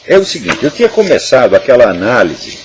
é o seguinte, eu tinha começado aquela análise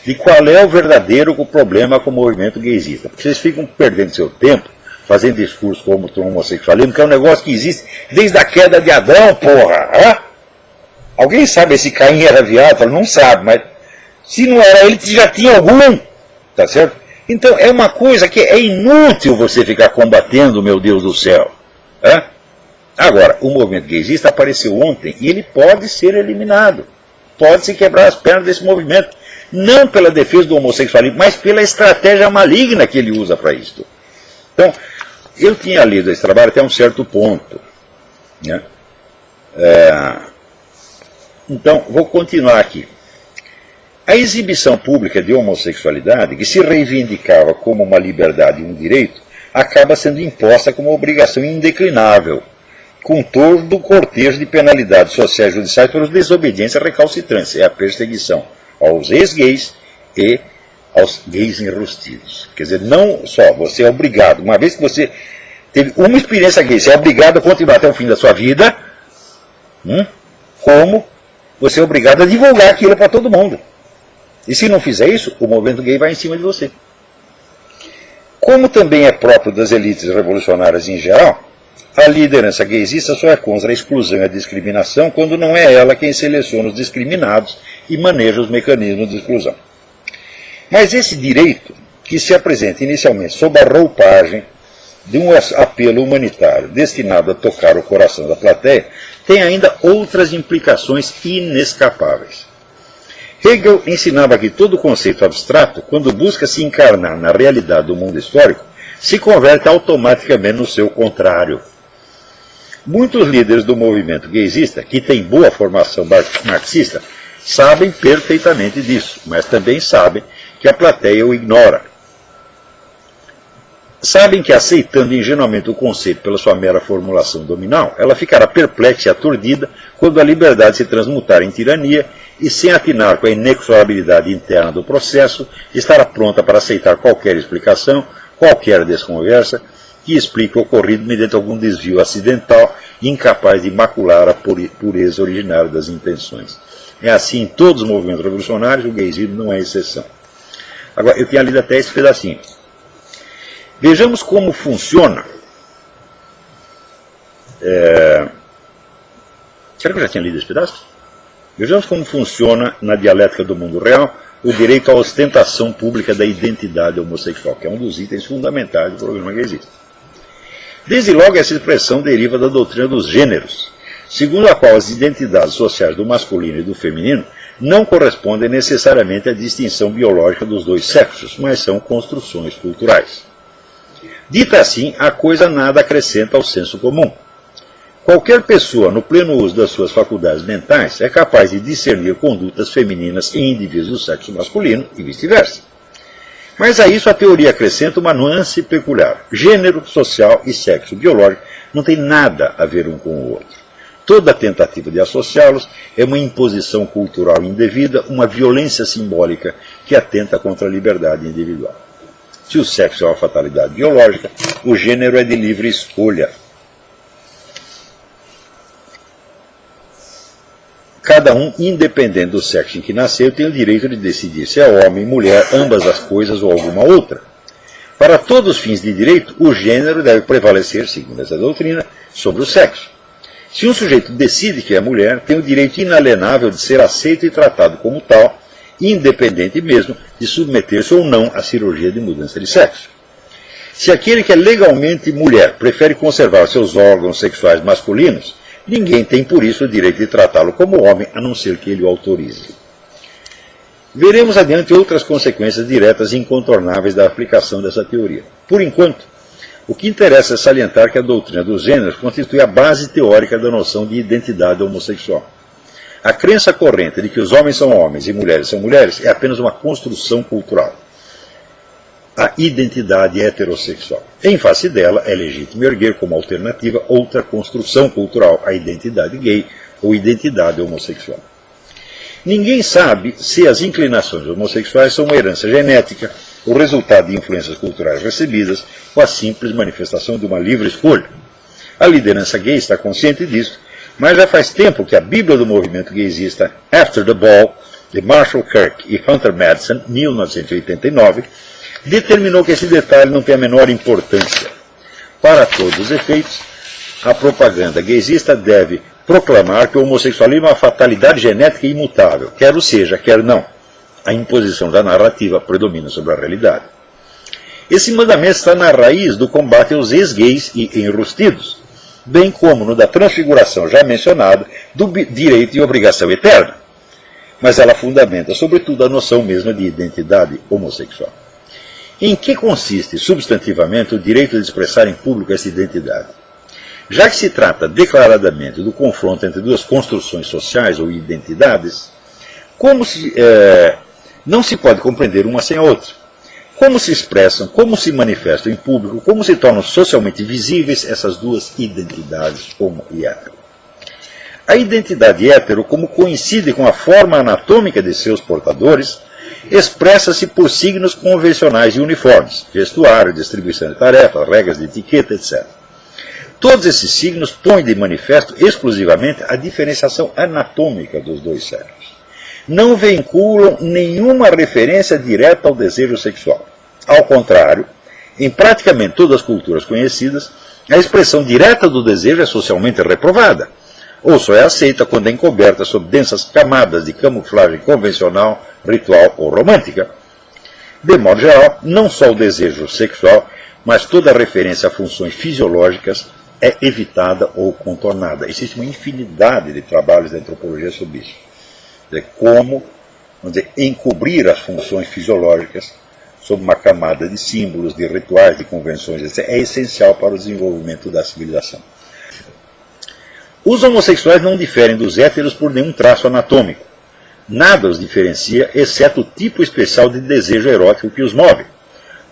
de qual é o verdadeiro problema com o movimento gaysista. Porque vocês ficam perdendo seu tempo fazendo discurso como o homossexualismo, que é um negócio que existe desde a queda de Adão, porra. Hã? Alguém sabe se Caim era viado? Não sabe, mas se não era ele, já tinha algum. Tá certo? Então é uma coisa que é inútil você ficar combatendo, meu Deus do céu. Hã? Agora, o movimento gaysista apareceu ontem e ele pode ser eliminado. Pode-se quebrar as pernas desse movimento. Não pela defesa do homossexualismo, mas pela estratégia maligna que ele usa para isso. Então, eu tinha lido esse trabalho até um certo ponto. Né? Então, vou continuar aqui. A exibição pública de homossexualidade, que se reivindicava como uma liberdade e um direito, acaba sendo imposta como uma obrigação indeclinável, com todo o cortejo de penalidades sociais e judiciais pelos desobediência recalcitrantes, é a perseguição aos ex-gays e aos gays enrustidos. Quer dizer, não só você é obrigado, uma vez que você teve uma experiência gay, você é obrigado a continuar até o fim da sua vida, como você é obrigado a divulgar aquilo para todo mundo. E se não fizer isso, o movimento gay vai em cima de você. Como também é próprio das elites revolucionárias em geral, a liderança gaysista só é contra a exclusão e a discriminação quando não é ela quem seleciona os discriminados e maneja os mecanismos de exclusão. Mas esse direito, que se apresenta inicialmente sob a roupagem de um apelo humanitário destinado a tocar o coração da plateia, tem ainda outras implicações inescapáveis. Hegel ensinava que todo conceito abstrato, quando busca se encarnar na realidade do mundo histórico, se converte automaticamente no seu contrário. Muitos líderes do movimento gaysista, que têm boa formação marxista, sabem perfeitamente disso, mas também sabem que a plateia o ignora. Sabem que, aceitando ingenuamente o conceito pela sua mera formulação dominal, ela ficará perplexa e aturdida quando a liberdade se transmutar em tirania e, sem atinar com a inexorabilidade interna do processo, estará pronta para aceitar qualquer explicação, qualquer desconversa, que explique o ocorrido mediante algum desvio acidental, incapaz de macular a pureza originária das intenções. É assim em todos os movimentos revolucionários, o gaysismo não é exceção. Agora, eu tinha lido até esse pedacinho. Vejamos como funciona. Será que eu já tinha lido esse pedaço? Vejamos como funciona na dialética do mundo real o direito à ostentação pública da identidade homossexual, que é um dos itens fundamentais do programa gaysista. Desde logo, essa expressão deriva da doutrina dos gêneros, segundo a qual as identidades sociais do masculino e do feminino não correspondem necessariamente à distinção biológica dos dois sexos, mas são construções culturais. Dita assim, a coisa nada acrescenta ao senso comum. Qualquer pessoa, no pleno uso das suas faculdades mentais, é capaz de discernir condutas femininas em indivíduos do sexo masculino e vice-versa. Mas a isso a teoria acrescenta uma nuance peculiar. Gênero, social e sexo biológico não tem nada a ver um com o outro. Toda tentativa de associá-los é uma imposição cultural indevida, uma violência simbólica que atenta contra a liberdade individual. Se o sexo é uma fatalidade biológica, o gênero é de livre escolha. Cada um, independente do sexo em que nasceu, tem o direito de decidir se é homem, mulher, ambas as coisas ou alguma outra. Para todos os fins de direito, o gênero deve prevalecer, segundo essa doutrina, sobre o sexo. Se um sujeito decide que é mulher, tem o direito inalienável de ser aceito e tratado como tal, independente mesmo de submeter-se ou não à cirurgia de mudança de sexo. Se aquele que é legalmente mulher prefere conservar seus órgãos sexuais masculinos, ninguém tem por isso o direito de tratá-lo como homem, a não ser que ele o autorize. Veremos adiante outras consequências diretas e incontornáveis da aplicação dessa teoria. Por enquanto, o que interessa é salientar que a doutrina dos gêneros constitui a base teórica da noção de identidade homossexual. A crença corrente de que os homens são homens e mulheres são mulheres é apenas uma construção cultural. A identidade heterossexual. Em face dela, é legítimo erguer como alternativa outra construção cultural, a identidade gay ou identidade homossexual. Ninguém sabe se as inclinações homossexuais são uma herança genética, o resultado de influências culturais recebidas ou a simples manifestação de uma livre escolha. A liderança gay está consciente disso, Mas já faz tempo que a Bíblia do movimento gaysista After the Ball, de Marshall Kirk e Hunter Madsen, 1989, determinou que esse detalhe não tem a menor importância. Para todos os efeitos, a propaganda gaysista deve proclamar que o homossexualismo é uma fatalidade genética imutável, quer o seja, quer não. A imposição da narrativa predomina sobre a realidade. Esse mandamento está na raiz do combate aos ex-gays e enrustidos, bem como no da transfiguração já mencionada do direito e obrigação eterna. Mas ela fundamenta, sobretudo, a noção mesma de identidade homossexual. Em que consiste, substantivamente, o direito de expressar em público essa identidade? Já que se trata declaradamente do confronto entre duas construções sociais ou identidades, não se pode compreender uma sem a outra. Como se expressam, como se manifestam em público, como se tornam socialmente visíveis essas duas identidades, homo e hétero. A identidade hétero, como coincide com a forma anatômica de seus portadores, expressa-se por signos convencionais e uniformes, vestuário, distribuição de tarefas, regras de etiqueta, etc. Todos esses signos põem de manifesto exclusivamente a diferenciação anatômica dos dois sexos. Não vinculam nenhuma referência direta ao desejo sexual. Ao contrário, em praticamente todas as culturas conhecidas, a expressão direta do desejo é socialmente reprovada, ou só é aceita quando é encoberta sob densas camadas de camuflagem convencional, ritual ou romântica. De modo geral, não só o desejo sexual, mas toda referência a funções fisiológicas é evitada ou contornada. Existe uma infinidade de trabalhos da antropologia sobre isso. Como encobrir as funções fisiológicas sob uma camada de símbolos, de rituais, de convenções, etc. É essencial para o desenvolvimento da civilização. Os homossexuais não diferem dos héteros por nenhum traço anatômico. Nada os diferencia, exceto o tipo especial de desejo erótico que os move.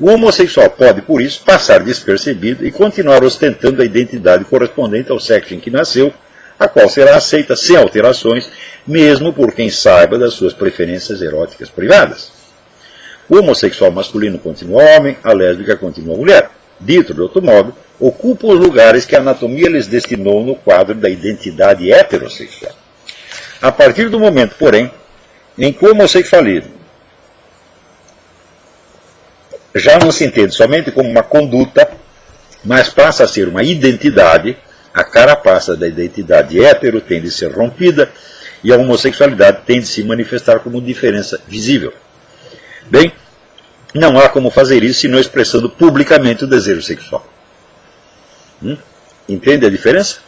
O homossexual pode, por isso, passar despercebido e continuar ostentando a identidade correspondente ao sexo em que nasceu, a qual será aceita sem alterações, mesmo por quem saiba das suas preferências eróticas privadas. O homossexual masculino continua homem, a lésbica continua mulher. Dito de outro modo, ocupa os lugares que a anatomia lhes destinou no quadro da identidade heterossexual. A partir do momento, porém, em que o homossexualismo já não se entende somente como uma conduta, mas passa a ser uma identidade, a carapaça da identidade hétero tem de ser rompida e a homossexualidade tem de se manifestar como diferença visível. Bem, não há como fazer isso senão expressando publicamente o desejo sexual. Entende a diferença?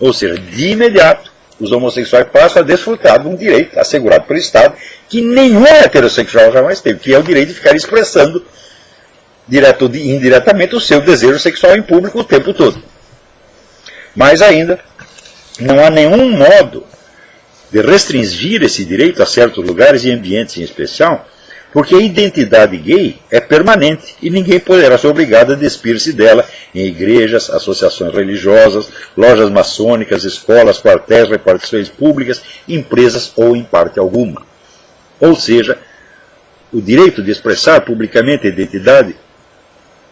Ou seja, de imediato, os homossexuais passam a desfrutar de um direito assegurado pelo Estado que nenhum heterossexual jamais teve, que é o direito de ficar expressando direto ou indiretamente o seu desejo sexual em público o tempo todo. Mais ainda, não há nenhum modo de restringir esse direito a certos lugares e ambientes em especial, porque a identidade gay é permanente e ninguém poderá ser obrigado a despir-se dela em igrejas, associações religiosas, lojas maçônicas, escolas, quartéis, repartições públicas, empresas ou em parte alguma. Ou seja, o direito de expressar publicamente a identidade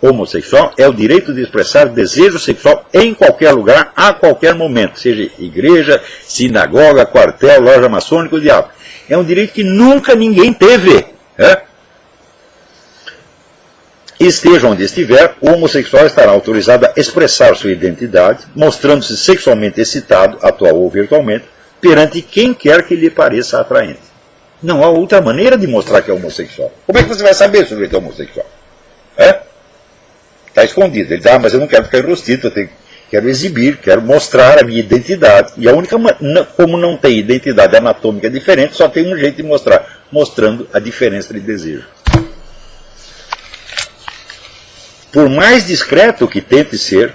homossexual é o direito de expressar desejo sexual em qualquer lugar, a qualquer momento, seja igreja, sinagoga, quartel, loja maçônica ou diabo. É um direito que nunca ninguém teve. Esteja onde estiver, o homossexual estará autorizado a expressar sua identidade, mostrando-se sexualmente excitado, atual ou virtualmente, perante quem quer que lhe pareça atraente. Não há outra maneira de mostrar que é homossexual. Como é que você vai saber se o sujeito é homossexual? Está escondido. Ele diz, mas eu não quero ficar enrustido, quero exibir, quero mostrar a minha identidade. E a única como não tem identidade anatômica diferente, só tem um jeito de mostrar, mostrando a diferença de desejo. Por mais discreto que tente ser,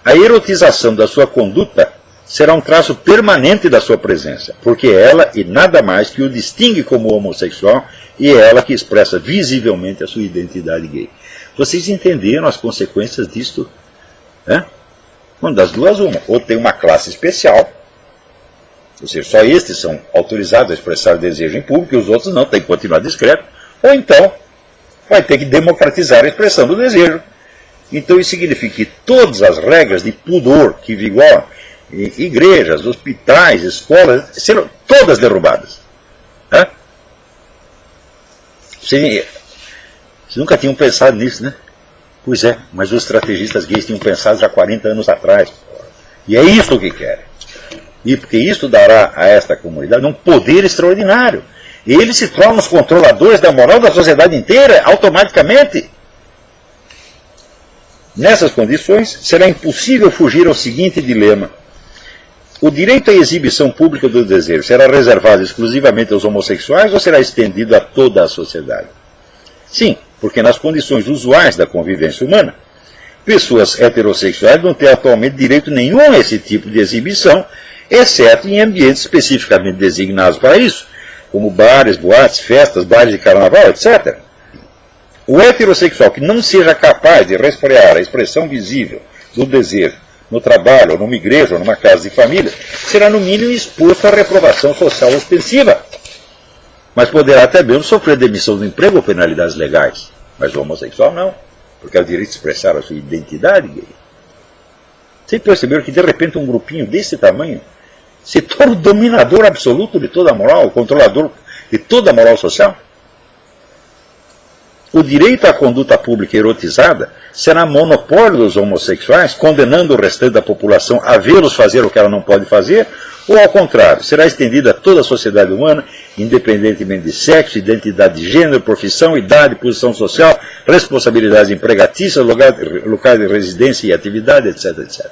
a erotização da sua conduta será um traço permanente da sua presença, porque é ela e nada mais que o distingue como homossexual e é ela que expressa visivelmente a sua identidade gay. Vocês entenderam as consequências disto? Bom, das duas uma. Ou tem uma classe especial, ou seja, só estes são autorizados a expressar desejo em público e os outros não, tem que continuar discreto. Ou então, vai ter que democratizar a expressão do desejo. Então isso significa que todas as regras de pudor que vigoram igrejas, hospitais, escolas, serão todas derrubadas. Hã? Vocês nunca tinham pensado nisso, né? Pois é, mas os estrategistas gays tinham pensado já 40 anos atrás. E é isso que querem. E porque isso dará a esta comunidade um poder extraordinário. E eles se tornam os controladores da moral da sociedade inteira, automaticamente. Nessas condições, será impossível fugir ao seguinte dilema. O direito à exibição pública do desejo será reservado exclusivamente aos homossexuais ou será estendido a toda a sociedade? Sim, porque nas condições usuais da convivência humana, pessoas heterossexuais não têm atualmente direito nenhum a esse tipo de exibição, exceto em ambientes especificamente designados para isso, como bares, boates, festas, bailes de carnaval, etc. O heterossexual que não seja capaz de resfriar a expressão visível do desejo no trabalho, ou numa igreja, ou numa casa de família, será no mínimo exposto à reprovação social ostensiva. Mas poderá até mesmo sofrer demissão do emprego ou penalidades legais. Mas o homossexual não, porque é o direito de expressar a sua identidade gay. Vocês perceberam que de repente um grupinho desse tamanho se torna o dominador absoluto de toda a moral, o controlador de toda a moral social? O direito à conduta pública erotizada será monopólio dos homossexuais, condenando o restante da população a vê-los fazer o que ela não pode fazer, ou ao contrário, será estendida a toda a sociedade humana, independentemente de sexo, identidade de gênero, profissão, idade, posição social, responsabilidades empregatícias, lugar de residência e atividade, etc, etc.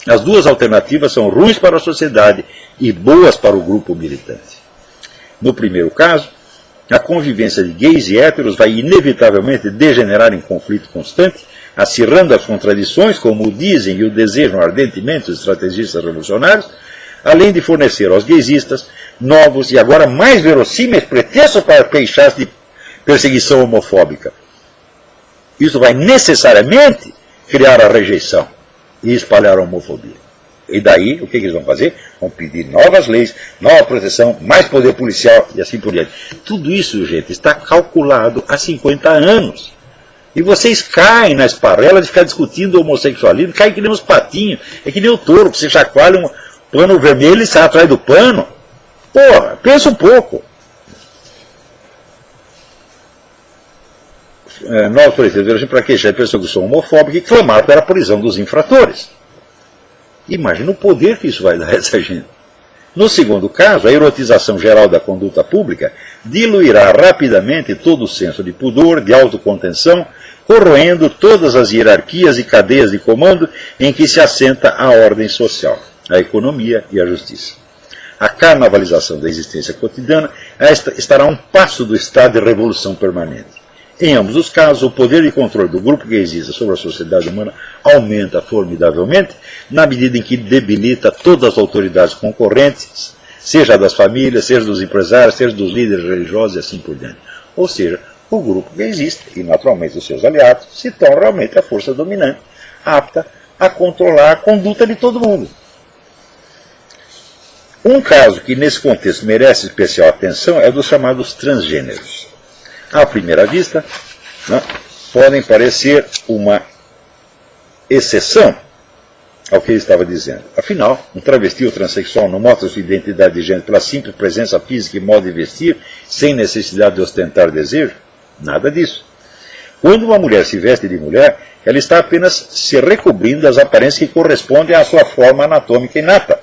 As duas alternativas são ruins para a sociedade e boas para o grupo militante. No primeiro caso, a convivência de gays e héteros vai inevitavelmente degenerar em conflito constante, acirrando as contradições, como o dizem e o desejam ardentemente os estrategistas revolucionários, além de fornecer aos gaysistas novos e agora mais verossímeis pretextos para queixar-se de perseguição homofóbica. Isso vai necessariamente criar a rejeição e espalhar a homofobia. E daí, o que eles vão fazer? Vão pedir novas leis, nova proteção, mais poder policial e assim por diante. Tudo isso, gente, está calculado há 50 anos. E vocês caem na esparrela de ficar discutindo o homossexualismo, caem que nem os patinhos, é que nem o touro, que você chacoalha um pano vermelho e sai atrás do pano. Porra, pensa um pouco. Nós, por exemplo, para queixar a pessoa que são homofóbicos e clamar pela prisão dos infratores. Imagina o poder que isso vai dar a essa gente. No segundo caso, a erotização geral da conduta pública diluirá rapidamente todo o senso de pudor, de autocontenção, corroendo todas as hierarquias e cadeias de comando em que se assenta a ordem social, a economia e a justiça. A carnavalização da existência cotidiana estará a um passo do estado de revolução permanente. Em ambos os casos, o poder de controle do grupo gaysista sobre a sociedade humana aumenta formidavelmente, na medida em que debilita todas as autoridades concorrentes, seja das famílias, seja dos empresários, seja dos líderes religiosos e assim por diante. Ou seja, o grupo gaysista, e naturalmente os seus aliados, se torna realmente a força dominante, apta a controlar a conduta de todo mundo. Um caso que nesse contexto merece especial atenção é dos chamados transgêneros. À primeira vista, podem parecer uma exceção ao que ele estava dizendo. Afinal, um travesti ou transexual não mostra sua identidade de gênero pela simples presença física e modo de vestir, sem necessidade de ostentar desejo? Nada disso. Quando uma mulher se veste de mulher, ela está apenas se recobrindo das aparências que correspondem à sua forma anatômica inata.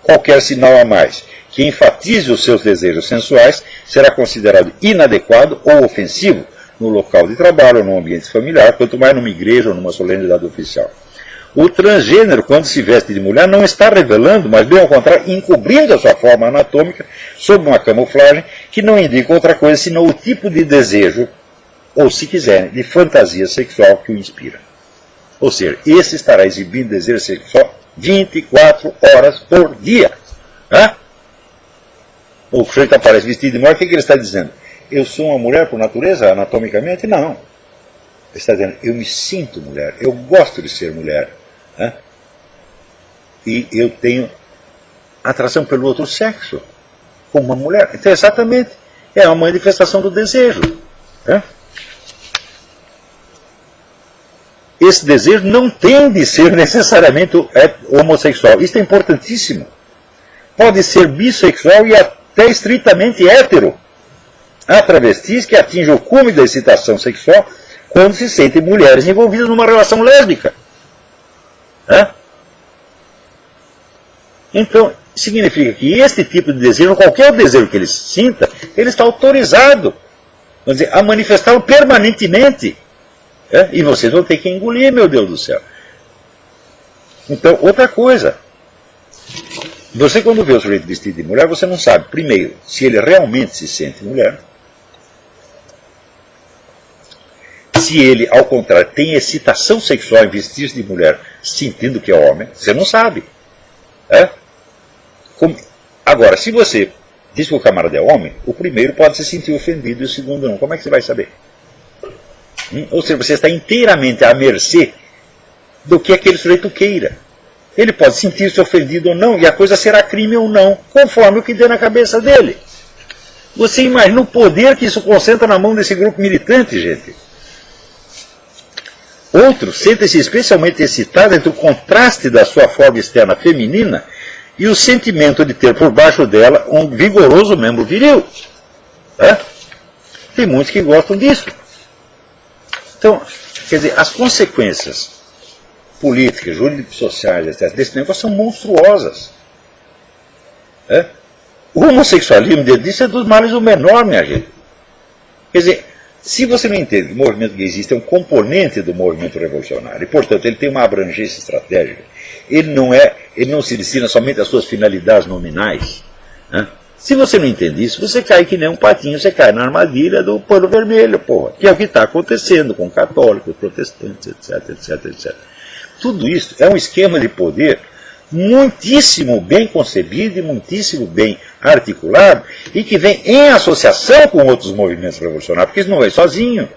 Qualquer sinal a mais que enfatize os seus desejos sensuais será considerado inadequado ou ofensivo no local de trabalho ou no ambiente familiar, quanto mais numa igreja ou numa solenidade oficial. O transgênero, quando se veste de mulher, não está revelando, mas bem ao contrário, encobrindo a sua forma anatômica sob uma camuflagem que não indica outra coisa senão o tipo de desejo, ou se quiserem, de fantasia sexual que o inspira. Ou seja, esse estará exibindo desejo sexual 24 horas por dia. O sujeito aparece vestido de mulher, o que ele está dizendo? Eu sou uma mulher por natureza, anatomicamente? Não. Ele está dizendo, eu me sinto mulher, eu gosto de ser mulher. E eu tenho atração pelo outro sexo, como uma mulher. Então, exatamente, é uma manifestação do desejo. esse desejo não tem de ser necessariamente homossexual. Isso é importantíssimo. Pode ser bissexual e até estritamente hétero. Há travestis que atingem o cume da excitação sexual quando se sentem mulheres envolvidas numa relação lésbica. Então, significa que este tipo de desejo, qualquer desejo que ele sinta, ele está autorizado, vamos dizer, a manifestá-lo permanentemente. E vocês vão ter que engolir, meu Deus do céu. Então, outra coisa. Você, quando vê o sujeito vestido de mulher, você não sabe, primeiro, se ele realmente se sente mulher. Se ele, ao contrário, tem excitação sexual em vestir-se de mulher, sentindo que é homem, você não sabe. Agora, se você diz que o camarada é homem, o primeiro pode se sentir ofendido e o segundo não. Como é que você vai saber? Ou seja, você está inteiramente à mercê do que aquele sujeito queira. Ele pode sentir-se ofendido ou não, e a coisa será crime ou não, conforme o que dê na cabeça dele. Você imagina o poder que isso concentra na mão desse grupo militante, gente. Outro sente-se especialmente excitado entre o contraste da sua forma externa feminina e o sentimento de ter por baixo dela um vigoroso membro viril. Tem muitos que gostam disso. Então, quer dizer, as consequências políticas, jurídicas, sociais, etc., desse negócio são monstruosas. O homossexualismo, dentro disso, é dos males o menor, minha gente. Quer dizer, se você não entende que o movimento gaysista é um componente do movimento revolucionário, e, portanto, ele tem uma abrangência estratégica, ele não se destina somente às suas finalidades nominais. Se você não entende isso, você cai que nem um patinho, você cai na armadilha do pano vermelho, porra, que é o que está acontecendo com católicos, protestantes, etc, etc, etc. Tudo isso é um esquema de poder muitíssimo bem concebido e muitíssimo bem articulado e que vem em associação com outros movimentos revolucionários, porque isso não vem sozinho.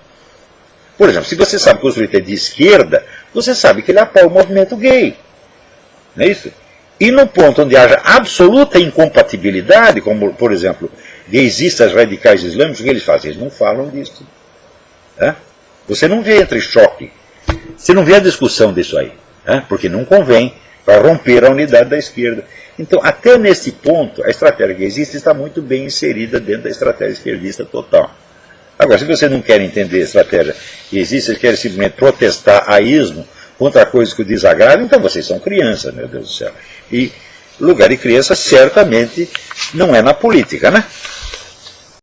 Por exemplo, se você sabe que o sujeito é de esquerda, você sabe que ele apoia o movimento gay. Não é isso? E no ponto onde haja absoluta incompatibilidade, como, por exemplo, gaysistas radicais islâmicos, o que eles fazem? Eles não falam disso. Você não vê entre choque. Você não vê a discussão disso aí. Porque não convém para romper a unidade da esquerda. Então, até nesse ponto, a estratégia gaysista está muito bem inserida dentro da estratégia esquerdista total. Agora, se você não quer entender a estratégia gaysista, você quer simplesmente protestar a ismo contra coisas que o desagradam, então vocês são crianças, meu Deus do céu. E lugar de criança certamente não é na política, né?